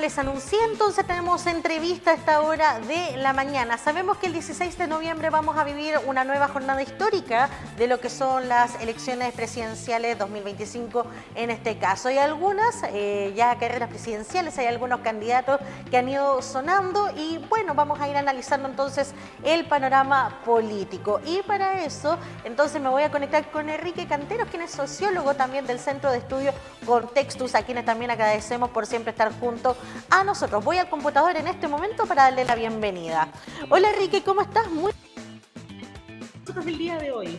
les anuncié, entonces tenemos entrevista a esta hora de la mañana. Sabemos que el 16 de noviembre vamos a vivir una nueva jornada histórica de lo que son las elecciones presidenciales 2025 en este caso. Hay algunas ya carreras presidenciales, hay algunos candidatos que han ido sonando y bueno, vamos a ir analizando entonces el panorama político. Y para eso, entonces me voy a conectar con Enrique Canteros, quien es sociólogo también del Centro de Estudio Contextus, a quienes también agradecemos por siempre estar junto a nosotros. Voy al computador en este momento para darle la bienvenida. Hola Enrique, ¿cómo estás? Muy nosotros el día de hoy.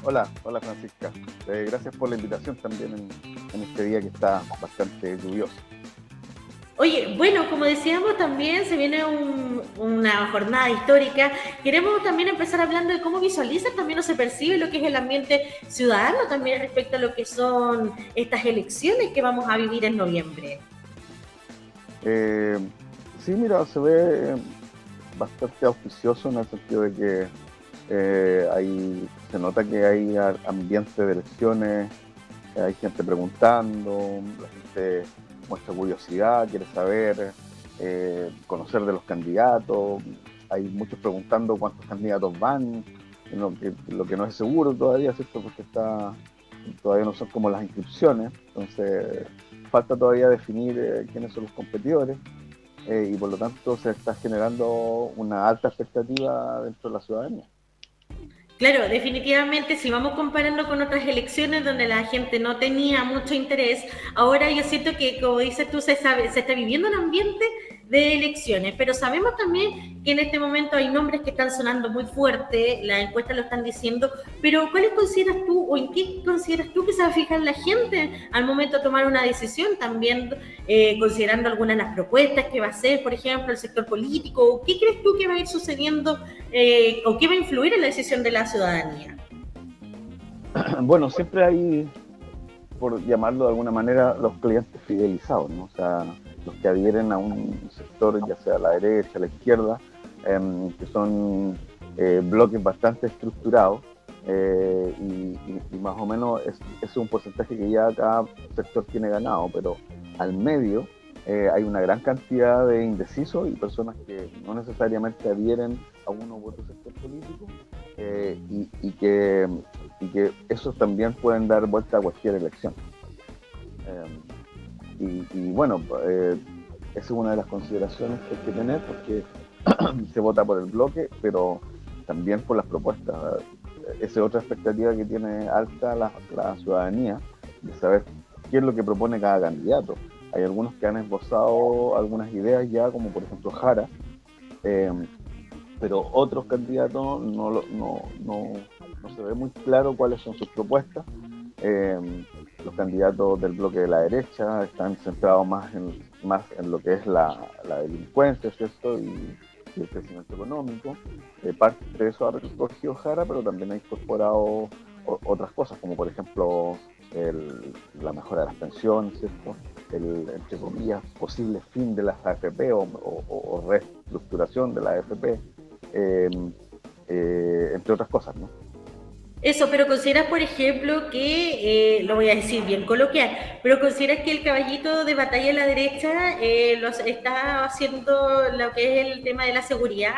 Hola Francisca. Gracias por la invitación también en este día que está bastante lluvioso. Oye, bueno, como decíamos, también se viene una jornada histórica. Queremos también empezar hablando de cómo visualizas también o se percibe lo que es el ambiente ciudadano también respecto a lo que son estas elecciones que vamos a vivir en noviembre. Sí, mira, se ve bastante auspicioso en el sentido de que se nota que hay ambiente de elecciones, hay gente preguntando, la gente muestra curiosidad, quiere saber, conocer de los candidatos, hay muchos preguntando cuántos candidatos van, lo que no es seguro todavía, ¿cierto? Porque todavía no son como las inscripciones, entonces falta todavía definir quiénes son los competidores. Y por lo tanto se está generando una alta expectativa dentro de la ciudadanía. Claro, definitivamente, si vamos comparando con otras elecciones donde la gente no tenía mucho interés, ahora yo siento que, como dices tú, se está viviendo un ambiente de elecciones, pero sabemos también que en este momento hay nombres que están sonando muy fuerte, las encuestas lo están diciendo, pero ¿cuáles consideras tú o en qué consideras tú que se va a fijar la gente al momento de tomar una decisión? También considerando algunas de las propuestas que va a hacer, por ejemplo, el sector político, ¿qué crees tú que va a ir sucediendo o qué va a influir en la decisión de la ciudadanía? Bueno, siempre hay, por llamarlo de alguna manera, los clientes fidelizados, ¿no? O sea, los que adhieren a un sector, ya sea a la derecha, a la izquierda, que son bloques bastante estructurados, y más o menos es un porcentaje que ya cada sector tiene ganado, pero al medio hay una gran cantidad de indecisos y personas que no necesariamente adhieren a uno u otro sector político, y que esos también pueden dar vuelta a cualquier elección. Y bueno, esa es una de las consideraciones que hay que tener, porque se vota por el bloque, pero también por las propuestas. Esa es otra expectativa que tiene alta la ciudadanía, de saber qué es lo que propone cada candidato. Hay algunos que han esbozado algunas ideas ya, como por ejemplo Jara, eh, pero otros candidatos no se ve muy claro cuáles son sus propuestas. Los candidatos del bloque de la derecha están centrados más en lo que es la delincuencia, ¿cierto? Y el crecimiento económico. Parte de eso ha recogido Jara, pero también ha incorporado otras cosas, como por ejemplo la mejora de las pensiones, ¿cierto? Entre comillas, posible fin de las AFP o reestructuración de la AFP, entre otras cosas, ¿no? Eso, pero consideras, por ejemplo, que, lo voy a decir bien coloquial, pero consideras que el caballito de batalla de la derecha está haciendo lo que es el tema de la seguridad,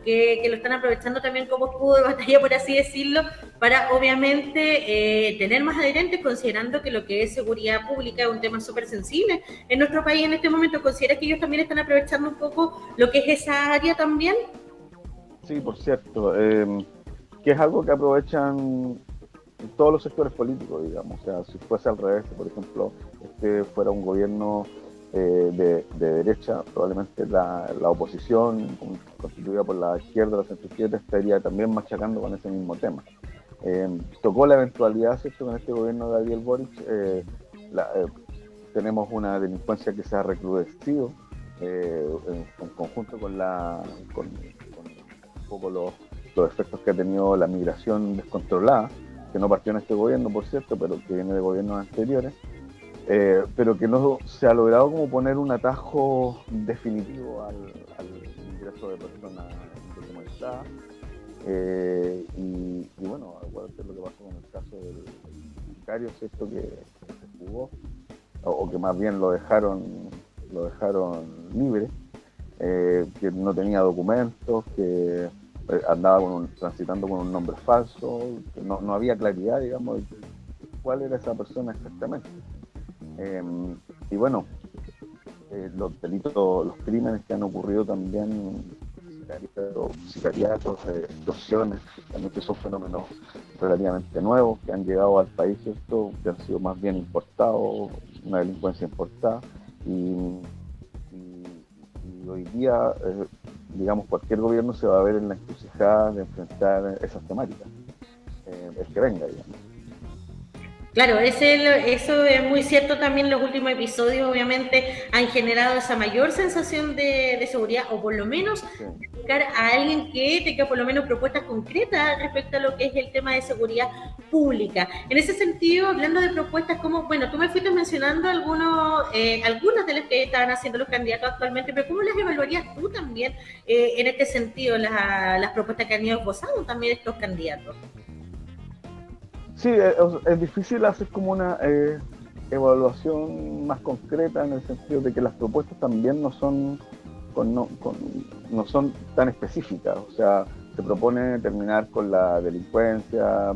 que lo están aprovechando también como escudo de batalla, por así decirlo, para obviamente tener más adherentes, considerando que lo que es seguridad pública es un tema súper sensible en nuestro país en este momento. ¿Consideras que ellos también están aprovechando un poco lo que es esa área también? Sí, por cierto, que es algo que aprovechan todos los sectores políticos, digamos. O sea, si fuese al revés, si por ejemplo este fuera un gobierno de derecha, probablemente la oposición, constituida por la izquierda, la centro-izquierda, estaría también machacando con ese mismo tema. Tocó la eventualidad, ¿cierto?, con este gobierno de Gabriel Boric. Tenemos una delincuencia que se ha recrudecido, en conjunto con un poco los efectos que ha tenido la migración descontrolada, que no partió en este gobierno, por cierto, pero que viene de gobiernos anteriores, pero que no se ha logrado como poner un atajo definitivo al ingreso de personas indocumentadas. Y bueno, acuérdate lo que pasó con el caso del vicario, ¿cierto?, que se jugó, o que más bien lo dejaron lo dejaron libre, que no tenía documentos, que andaba transitando con un nombre falso, que no había claridad, digamos, de cuál era esa persona exactamente. Y bueno, los delitos, los crímenes que han ocurrido también, sicariatos, extorsiones, también que son fenómenos relativamente nuevos que han llegado al país, ¿cierto? Que han sido más bien importados, una delincuencia importada, y, y hoy día, digamos, cualquier gobierno se va a ver en la encrucijada de enfrentar esas temáticas, el que venga, digamos. Claro, eso es muy cierto también. Los últimos episodios obviamente han generado esa mayor sensación de seguridad, o por lo menos Sí. de buscar a alguien que tenga por lo menos propuestas concretas respecto a lo que es el tema de seguridad pública. En ese sentido, hablando de propuestas, como, bueno, tú me fuiste mencionando algunas de las que estaban haciendo los candidatos actualmente, pero ¿cómo las evaluarías tú también en este sentido, las propuestas que han ido esbozando también estos candidatos? Sí, es difícil hacer como una evaluación más concreta en el sentido de que las propuestas también no son tan específicas. O sea, se propone terminar con la delincuencia,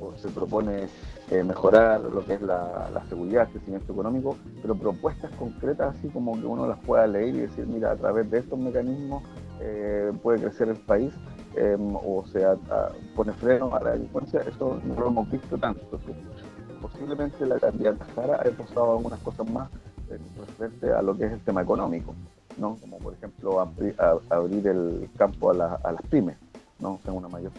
o se propone mejorar lo que es la seguridad, el crecimiento económico, pero propuestas concretas así como que uno las pueda leer y decir, mira, a través de estos mecanismos puede crecer el país, o sea, pone freno a la delincuencia, eso no lo hemos visto tanto. Posiblemente la candidata Jara ha pasado algunas cosas más referente a lo que es el tema económico, ¿no? Como por ejemplo abrir el campo a las pymes, ¿no? O sea, una mayor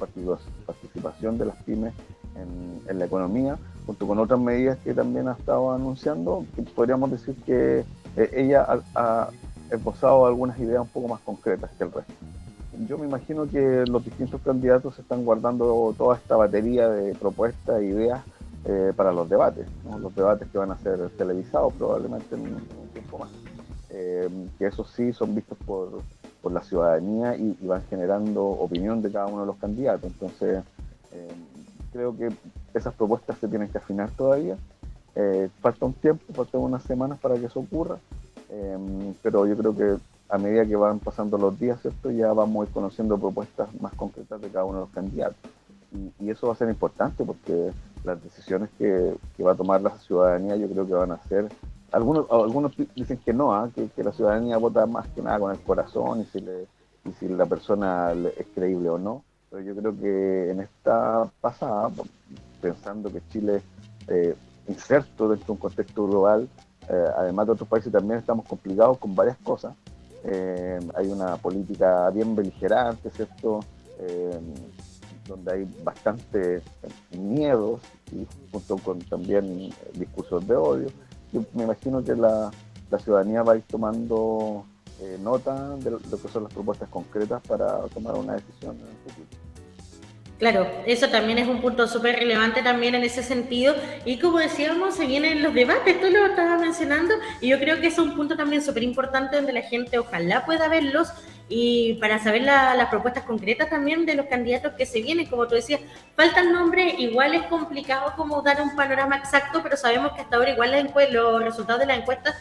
participación de las pymes en la economía, junto con otras medidas que también ha estado anunciando, que podríamos decir que ella ha esbozado algunas ideas un poco más concretas que el resto. Yo me imagino que los distintos candidatos están guardando toda esta batería de propuestas e ideas para los debates, ¿no? Los debates que van a ser televisados probablemente en un tiempo más. Que esos sí son vistos por la ciudadanía y van generando opinión de cada uno de los candidatos. Entonces, creo que esas propuestas se tienen que afinar todavía. Falta un tiempo, faltan unas semanas para que eso ocurra, pero yo creo que a medida que van pasando los días, ¿cierto? Ya vamos a ir conociendo propuestas más concretas de cada uno de los candidatos. Y eso va a ser importante porque las decisiones que va a tomar la ciudadanía yo creo que van a ser... Algunos dicen que no, que la ciudadanía vota más que nada con el corazón y si la persona es creíble o no. Pero yo creo que en esta pasada, pensando que Chile inserto dentro de un contexto global, además de otros países también estamos complicados con varias cosas. Hay una política bien beligerante, ¿cierto? Donde hay bastante miedos y junto con también discursos de odio. Yo me imagino que la ciudadanía va a ir tomando nota de lo que son las propuestas concretas para tomar una decisión en el futuro. Claro, eso también es un punto súper relevante también en ese sentido. Y como decíamos, se vienen los debates, tú lo estabas mencionando, y yo creo que es un punto también súper importante donde la gente ojalá pueda verlos y para saber las propuestas concretas también de los candidatos que se vienen. Como tú decías, faltan nombres, igual es complicado como dar un panorama exacto, pero sabemos que hasta ahora igual los resultados de las encuestas,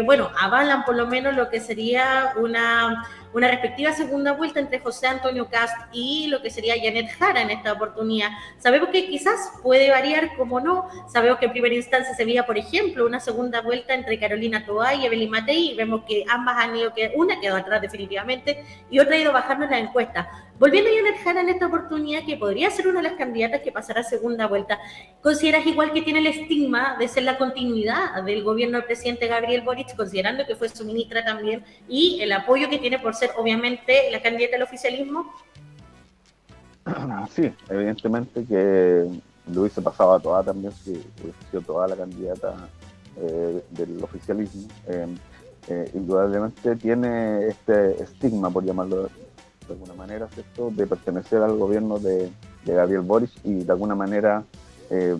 bueno, avalan por lo menos lo que sería una respectiva segunda vuelta entre José Antonio Kast y lo que sería Janet Jara en esta oportunidad. Sabemos que quizás puede variar, como no. Sabemos que en primera instancia se veía, por ejemplo, una segunda vuelta entre Carolina Toá y Evelyn Matei, y vemos que ambas han ido, una quedó atrás definitivamente y otra ha ido bajando en la encuesta. Volviendo a Janet Jara en esta oportunidad, que podría ser una de las candidatas que pasará a segunda vuelta, ¿consideras igual que tiene el estigma de ser la continuidad del gobierno del presidente Gabriel Boric, considerando que fue su ministra también, y el apoyo que tiene por ser obviamente la candidata al oficialismo? Sí, evidentemente que lo hubiese pasado a toda también si hubiese sido toda la candidata del oficialismo. Indudablemente tiene este estigma, por llamarlo de alguna manera, ¿cierto?, de pertenecer al gobierno de Gabriel Boric y de alguna manera eh,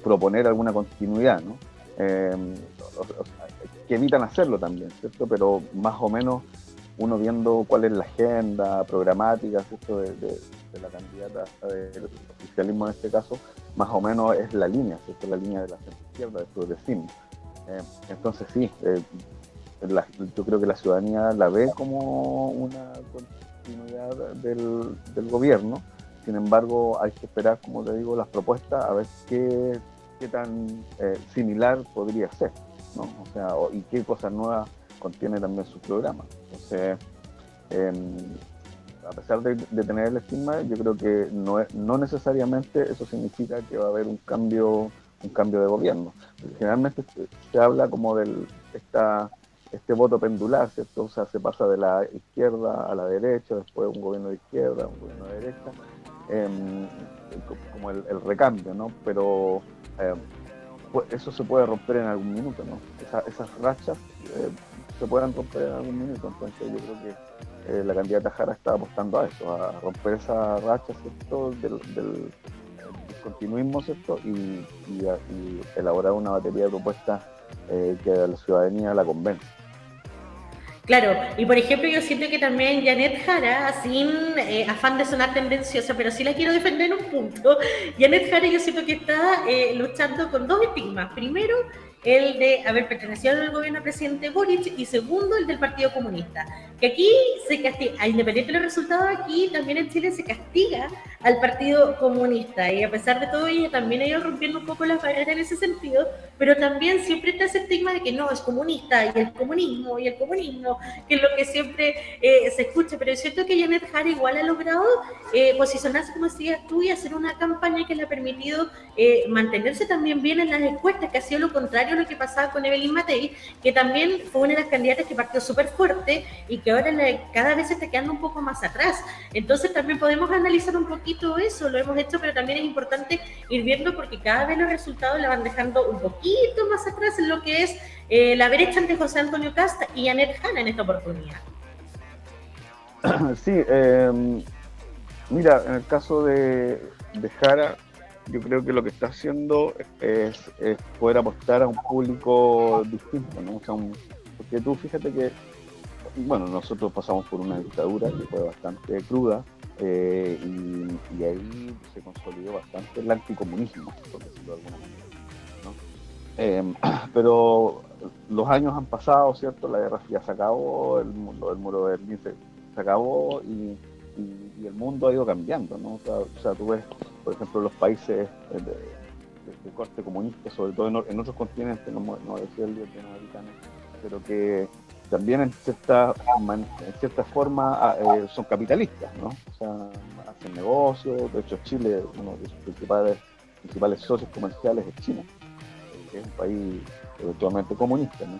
proponer alguna continuidad, ¿no? Que evitan hacerlo también, ¿cierto? Pero más o menos uno viendo cuál es la agenda programática, ¿cierto?, de la candidata del oficialismo en este caso, más o menos es la línea, ¿cierto?, la línea de la izquierda, del progresismo. Entonces sí, yo creo que la ciudadanía la ve como una continuidad del gobierno. Sin embargo, hay que esperar, como te digo, las propuestas a ver qué tan similar podría ser, ¿no? O sea, y qué cosas nuevas contiene también su programa. Entonces, eh, a pesar de tener el estigma, yo creo que no necesariamente eso significa que va a haber un cambio de gobierno. Generalmente se habla como este voto pendular, ¿cierto? O sea, se pasa de la izquierda a la derecha, después un gobierno de izquierda, un gobierno de derecha, eh, como el recambio, ¿no? Pero eh, pues eso se puede romper en algún minuto, ¿no? Esas rachas se pueden romper en algún minuto, entonces yo creo que la candidata Jara está apostando a eso, a romper esa racha, ¿cierto? Del continuismo, ¿cierto? Y elaborar una batería de propuestas que a la ciudadanía la convence. Claro, y por ejemplo yo siento que también Janet Jara, sin afán de sonar tendenciosa, pero sí la quiero defender en un punto, Janet Jara yo siento que está luchando con dos estigmas. Primero, el de haber pertenecido al gobierno del presidente Boric y segundo, el del Partido Comunista. Que aquí se castiga, independiente de los resultados, aquí también en Chile se castiga al Partido Comunista y a pesar de todo ella también ha ido rompiendo un poco las barreras en ese sentido, pero también siempre está ese estigma de que no, es comunista y el comunismo, que es lo que siempre se escucha, pero es cierto que Janet Jara igual ha logrado posicionarse, como decías tú, y hacer una campaña que le ha permitido mantenerse también bien en las encuestas, que ha sido lo contrario a lo que pasaba con Evelyn Matei, que también fue una de las candidatas que partió súper fuerte y que ahora cada vez se está quedando un poco más atrás. Entonces también podemos analizar un poquito eso, lo hemos hecho, pero también es importante ir viendo porque cada vez los resultados la van dejando un poquito más atrás en lo que es la brecha entre José Antonio Cast y Janet Jara en esta oportunidad. Sí, mira, en el caso de Jara, yo creo que lo que está haciendo es poder apostar a un público distinto, ¿no? O sea, porque tú fíjate que, bueno, nosotros pasamos por una dictadura que fue bastante cruda y ahí se consolidó bastante el anticomunismo, por decirlo de alguna manera, ¿no? Pero los años han pasado, ¿cierto? La Guerra Fría se acabó, el muro de Berlín se acabó y el mundo ha ido cambiando, ¿no? O sea, tú ves, por ejemplo, los países de corte comunista, sobre todo en otros continentes, no decía el latinoamericano, pero que también en cierta forma son capitalistas, ¿no? O sea, hacen negocios. De hecho, Chile, uno de sus principales socios comerciales es China, que es un país eventualmente comunista, ¿no?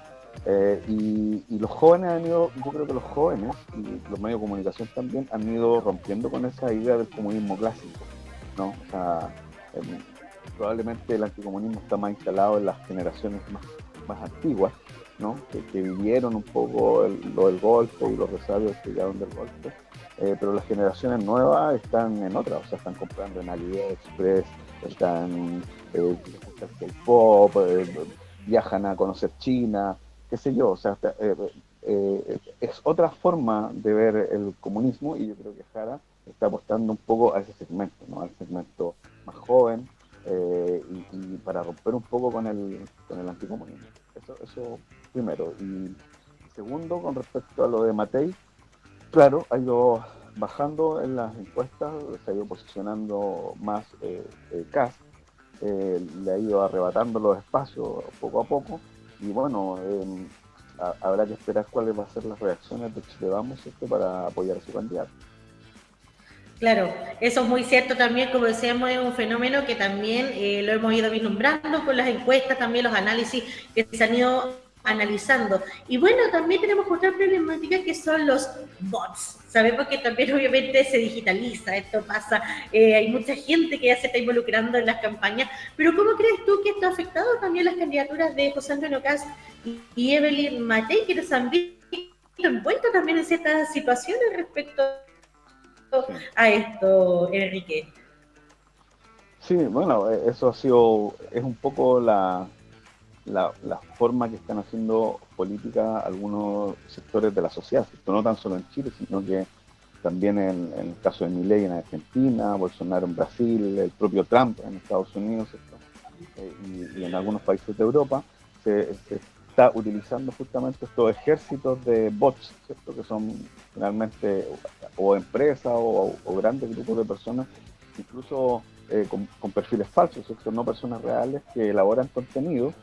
Y los jóvenes yo creo que los jóvenes y los medios de comunicación también han ido rompiendo con esa idea del comunismo clásico, ¿no? O sea, probablemente el anticomunismo está más instalado en las generaciones más antiguas, ¿no? Que vivieron un poco lo del golpe y los resabios que llegaron del golpe, pero las generaciones nuevas están en otra, o sea, están comprando en AliExpress, están les gusta el K-pop, viajan a conocer China, qué sé yo, o sea, es otra forma de ver el comunismo y yo creo que Jara está apostando un poco a ese segmento, ¿no? Al segmento más joven y para romper un poco con el anticomunismo. Eso primero. Y segundo, con respecto a lo de Matei, claro, ha ido bajando en las encuestas, se ha ido posicionando más Kast, le ha ido arrebatando los espacios poco a poco y bueno, habrá que esperar cuáles van a ser las reacciones de Chile Vamos, ¿cierto? Para apoyar a su candidato. Claro, eso es muy cierto también, como decíamos, es un fenómeno que también lo hemos ido vislumbrando con las encuestas, también los análisis que se han ido analizando. Y bueno, también tenemos otra problemática que son los bots. Sabemos que también obviamente se digitaliza, esto pasa, hay mucha gente que ya se está involucrando en las campañas, pero ¿cómo crees tú que esto ha afectado también las candidaturas de José Antonio Cast y Evelyn Matei, que nos han visto envueltos también en ciertas situaciones respecto Sí. a esto, Enrique? Sí, bueno, eso es un poco la forma que están haciendo política algunos sectores de la sociedad, ¿cierto? No tan solo en Chile, sino que también en el caso de Milei en Argentina, Bolsonaro en Brasil, el propio Trump en Estados Unidos, ¿cierto? Y en algunos países de Europa, se está utilizando justamente estos ejércitos de bots, ¿cierto? Que son finalmente o empresas o grandes grupos de personas, incluso con perfiles falsos, ¿cierto? No personas reales que elaboran contenido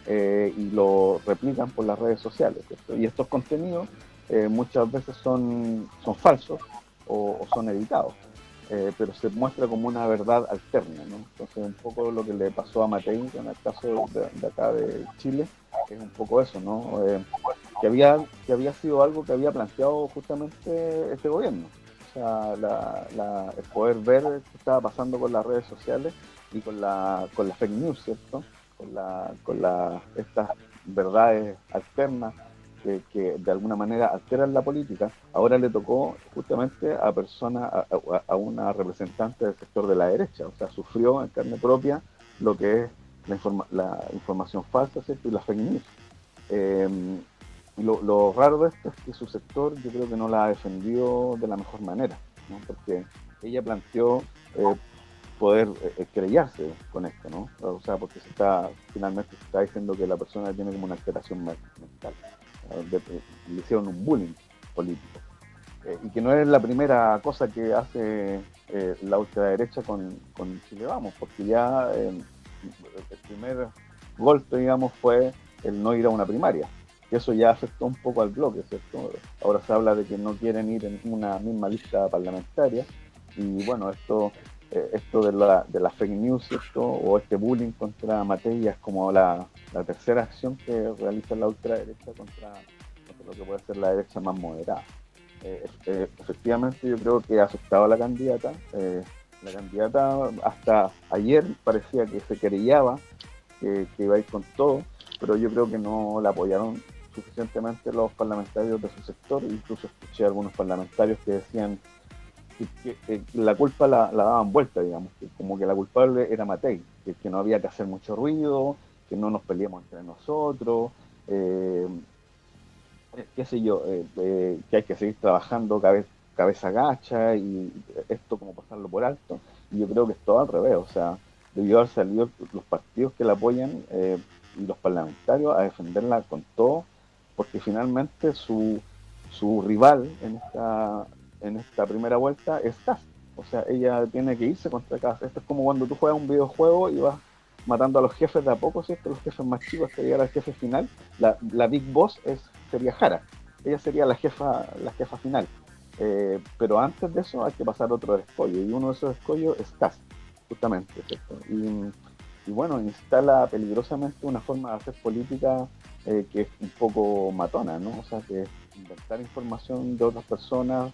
y lo replican por las redes sociales, ¿cierto? Y estos contenidos muchas veces son falsos o son editados. Pero se muestra como una verdad alterna, ¿no? Entonces, un poco lo que le pasó a Matei en el caso de acá de Chile, es un poco eso, ¿no? Que había sido algo que había planteado justamente este gobierno. O sea, el poder ver qué estaba pasando con las redes sociales y con la fake news, ¿cierto? Estas verdades alternas que de alguna manera alteran la política. Ahora le tocó justamente a a una representante del sector de la derecha, o sea, sufrió en carne propia lo que es la información falsa, ¿cierto? Y la fake news. Eh, lo raro de esto es que su sector yo creo que no la ha defendido de la mejor manera, ¿no? Porque ella planteó poder querellarse con esto, ¿no? O sea, porque finalmente se está diciendo que la persona tiene como una alteración mental. Le hicieron un bullying político. Y que no es la primera cosa que hace la ultraderecha con Chile Vamos, porque ya el primer golpe, digamos, fue el no ir a una primaria. Y eso ya afectó un poco al bloque, ¿cierto? Ahora se habla de que no quieren ir en una misma lista parlamentaria. Y bueno, esto de la fake news, ¿cierto? O este bullying contra Matei es como la tercera acción que realiza la ultraderecha contra lo que puede ser la derecha más moderada. Efectivamente, yo creo que ha afectado a la candidata. La candidata hasta ayer parecía que se querellaba, que iba a ir con todo, pero yo creo que no la apoyaron suficientemente los parlamentarios de su sector. Incluso escuché a algunos parlamentarios que decían que la culpa la daban vuelta, digamos, que como que la culpable era Matei, que no había que hacer mucho ruido, que no nos peleemos entre nosotros, qué sé yo, que hay que seguir trabajando cabeza gacha y esto como pasarlo por alto. Y yo creo que es todo al revés, o sea, debió haber salido los partidos que la apoyan y los parlamentarios a defenderla con todo, porque finalmente su rival en esta primera vuelta es Kast. O sea, ella tiene que irse contra Kast. Esto es como cuando tú juegas un videojuego y vas matando a los jefes de a poco, ¿cierto? Los jefes más chicos hasta llegar al jefe final. La Big Boss sería Jara. Ella sería la jefa final. Pero antes de eso hay que pasar otro escollo. Y uno de esos escollos es Kast, justamente, ¿cierto? Y bueno, instala peligrosamente una forma de hacer política que es un poco matona, ¿no? O sea, que inventar información de otras personas,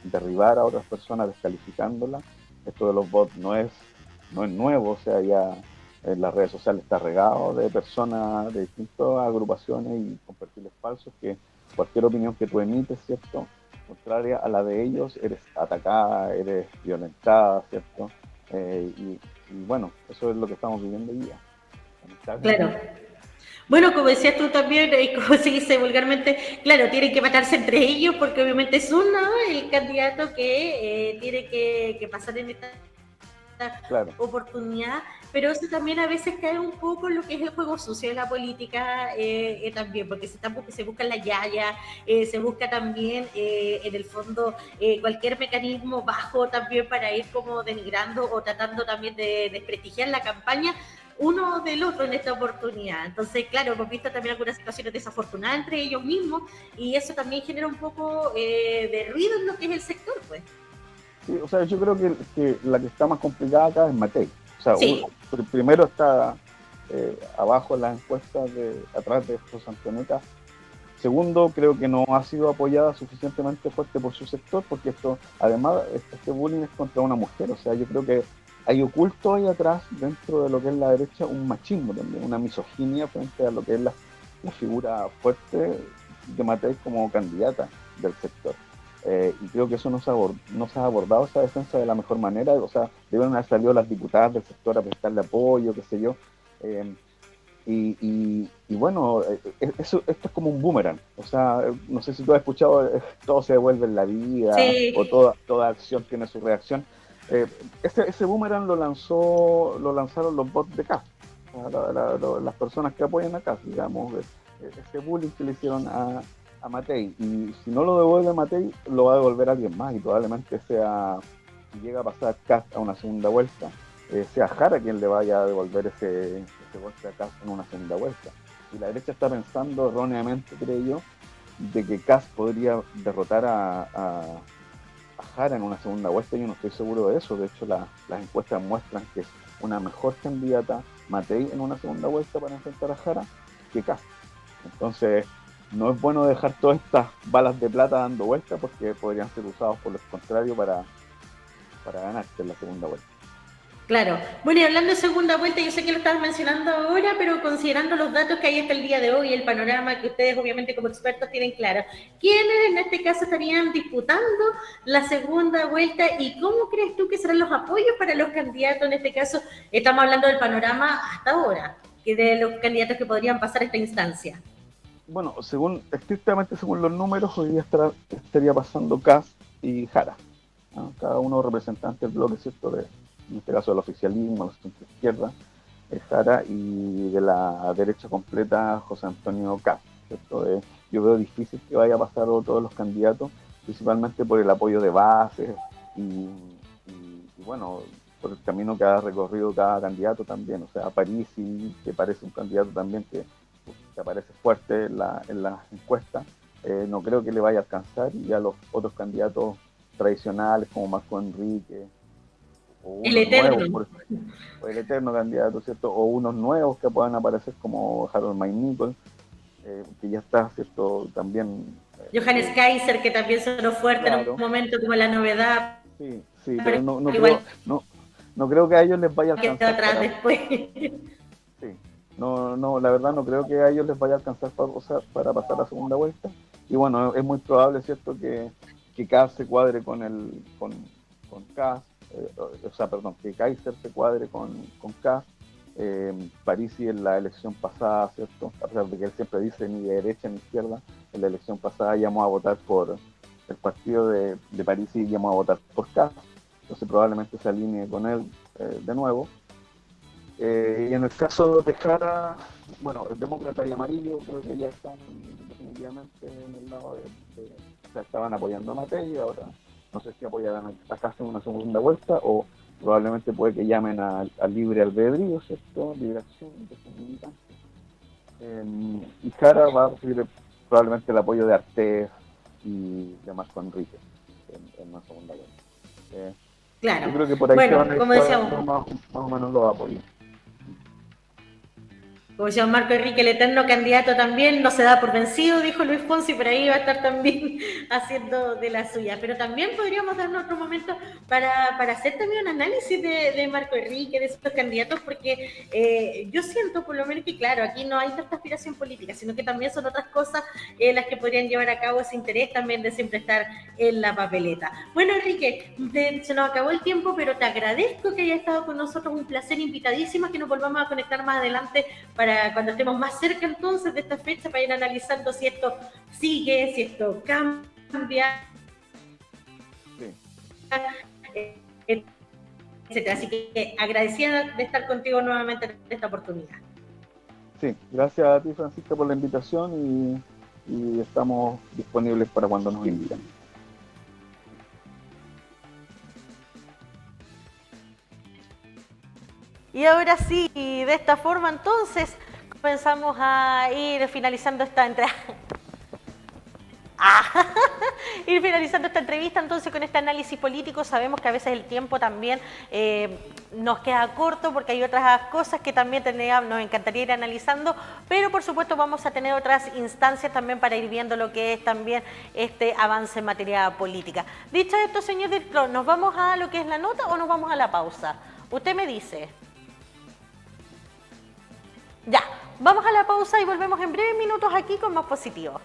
derribar a otras personas descalificándolas. Esto de los bots no es nuevo, o sea, ya en las redes sociales está regado de personas de distintas agrupaciones y con perfiles falsos que cualquier opinión que tú emites, ¿cierto? Contraria a la de ellos, eres atacada, eres violentada, ¿cierto? Y bueno, eso es lo que estamos viviendo hoy día. Claro. Bueno, como decías tú también, como se dice vulgarmente, claro, tienen que matarse entre ellos porque obviamente es uno el candidato que tiene que pasar en esta Claro. oportunidad, pero eso también a veces cae un poco en lo que es el juego sucio de la política también, porque se busca la yaya, se busca también en el fondo cualquier mecanismo bajo también para ir como denigrando o tratando también de desprestigiar la campaña uno del otro en esta oportunidad. Entonces, claro, hemos visto también algunas situaciones desafortunadas entre ellos mismos y eso también genera un poco de ruido en lo que es el sector, pues. Sí, o sea, yo creo que la que está más complicada acá es Matei. O sea, Sí. Primero está abajo en las encuestas atrás de estos Antonieta. Segundo, creo que no ha sido apoyada suficientemente fuerte por su sector, porque además, este bullying es contra una mujer. O sea, yo creo que hay oculto ahí atrás, dentro de lo que es la derecha, un machismo también, una misoginia frente a lo que es la figura fuerte de Matei como candidata del sector. Y creo que eso no se ha abordado esa defensa de la mejor manera. O sea, deben haber salido las diputadas del sector a prestarle apoyo, qué sé yo. Y bueno, esto es como un boomerang. O sea, no sé si tú has escuchado, todo se devuelve en la vida, Sí. o toda acción tiene su reacción. Ese boomerang lo lanzaron los bots de Kast. las personas que apoyan a Kast, digamos, ese bullying que le hicieron a Matei. Y si no lo devuelve Matei, lo va a devolver alguien más y probablemente sea, si llega a pasar Kast a una segunda vuelta, sea Jara quien le vaya a devolver ese golpe a Kast en una segunda vuelta. Y la derecha está pensando erróneamente, creo yo, de que Kast podría derrotar a Jara en una segunda vuelta. Yo no estoy seguro de eso. De hecho, las encuestas muestran que es una mejor candidata Matei en una segunda vuelta para enfrentar a Jara que Kast. Entonces, no es bueno dejar todas estas balas de plata dando vueltas porque podrían ser usados por los contrarios para ganarse en la segunda vuelta. Claro. Bueno, y hablando de segunda vuelta, yo sé que lo estabas mencionando ahora, pero considerando los datos que hay hasta el día de hoy, el panorama que ustedes obviamente como expertos tienen claro, ¿quiénes en este caso estarían disputando la segunda vuelta y cómo crees tú que serán los apoyos para los candidatos? En este caso, estamos hablando del panorama hasta ahora, que de los candidatos que podrían pasar esta instancia. Bueno, estrictamente según los números, hoy día estaría pasando Kast y Jara, ¿no? Cada uno representante del bloque, ¿cierto? En este caso del oficialismo, la centro izquierda, Jara, y de la derecha completa, José Antonio Kast, ¿cierto? Yo veo difícil que vaya a pasar otro de los candidatos, principalmente por el apoyo de bases y bueno, por el camino que ha recorrido cada candidato también. O sea, Parisi, que parece un candidato también que aparece fuerte en las encuestas, no creo que le vaya a alcanzar, y a los otros candidatos tradicionales como Marco Enrique, o El unos nuevos, eterno. o el eterno candidato, ¿cierto? O unos nuevos que puedan aparecer como Harold Maynicol, que ya está, ¿cierto? También. Johannes Kaiser, que también sonó fuerte en un Claro, momento como la novedad, sí, pero pero igual no creo que a ellos les vaya a quedó alcanzar atrás después. sí, no, la verdad no creo que a ellos les vaya a alcanzar para pasar la segunda vuelta. Y bueno, es muy probable, ¿cierto?, que Kast se cuadre con Kast, o sea, perdón, que Kaiser se cuadre con Kast. Parisi en la elección pasada, ¿cierto?, a pesar de que él siempre dice ni de derecha ni izquierda, en la elección pasada íbamos a votar por el partido de Parisi y íbamos a votar por Kast. Entonces probablemente se alinee con él de nuevo. Y en el caso de Jara, bueno, el demócrata y amarillo creo que ya están definitivamente en el lado o sea, estaban apoyando a Matei, y ahora no sé si apoyarán a Kast en una segunda vuelta o probablemente puede que llamen al libre albedrío, ¿cierto? Libre acción de sus militantes. Y Jara va a recibir probablemente el apoyo de Artés y de Marco Enrique en una segunda vuelta. Claro. Yo creo que por ahí se van Bueno, a ir como decíamos, cuadrando más o menos los apoyos. como decía Marco Enrique, el eterno candidato también, no se da por vencido, dijo Luis Fonsi, por ahí va a estar también haciendo de la suya. Pero también podríamos darnos otro momento para hacer también un análisis de Marco Enrique, de estos candidatos, porque yo siento por lo menos que, claro, aquí no hay tanta aspiración política, sino que también son otras cosas las que podrían llevar a cabo ese interés también de siempre estar en la papeleta. Bueno, Enrique, se nos acabó el tiempo, pero te agradezco que hayas estado con nosotros, un placer, invitadísima, que nos volvamos a conectar más adelante para cuando estemos más cerca entonces de esta fecha, para ir analizando si esto sigue, si esto cambia, etcétera. Así que agradecida de estar contigo nuevamente en esta oportunidad. Sí, gracias a ti, Francisca, por la invitación, y estamos disponibles para cuando nos invitan. Y ahora sí, de esta forma entonces comenzamos a ir finalizando esta ir finalizando esta entrevista entonces con este análisis político. Sabemos que a veces el tiempo también nos queda corto porque hay otras cosas que también nos encantaría ir analizando, pero por supuesto vamos a tener otras instancias también para ir viendo lo que es también este avance en materia política. Dicho esto, señor director, ¿nos vamos a lo que es la nota o nos vamos a la pausa? Usted me dice. Ya, vamos a la pausa y volvemos en breves minutos aquí con más positivos.